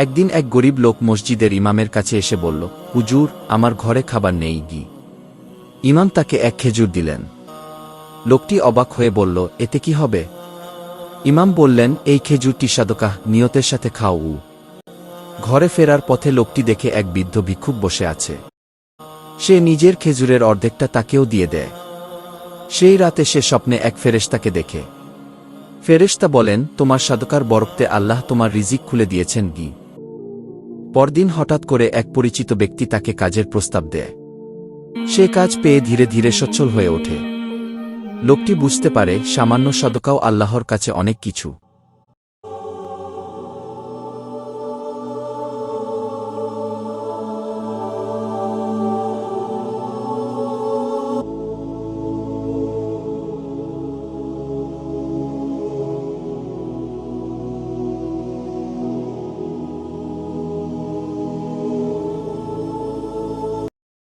একদিন এক গরিব লোক মসজিদের ইমামের কাছে এসে বলল, হুজুর, আমার ঘরে খাবার নেই গি। ইমাম তাকে এক খেজুর দিলেন। লোকটি অবাক হয়ে বলল, এতে কি হবে? ইমাম বললেন, এই খেজুরটি সাদকাহ নিয়তের সাথে খাও। ঘরে ফেরার পথে লোকটি দেখে এক বৃদ্ধ ভিক্ষুক বসে আছে। সে নিজের খেজুরের অর্ধেকটা তাকেও দিয়ে দেয়। সেই রাতে সে স্বপ্নে এক ফেরেশতাকে দেখে। ফেরেশতা বলেন, তোমার সাদকার বরকতে আল্লাহ তোমার রিজিক খুলে দিয়েছেন গি। পরদিন হঠাৎ করে এক পরিচিত ব্যক্তি তাকে কাজের প্রস্তাব দেয়। সে কাজ পেয়ে ধীরে ধীরে সচ্ছল হয়ে ওঠে। লোকটি বুঝতে পারে সামান্য সাদকাও আল্লাহর কাছে অনেক কিছু।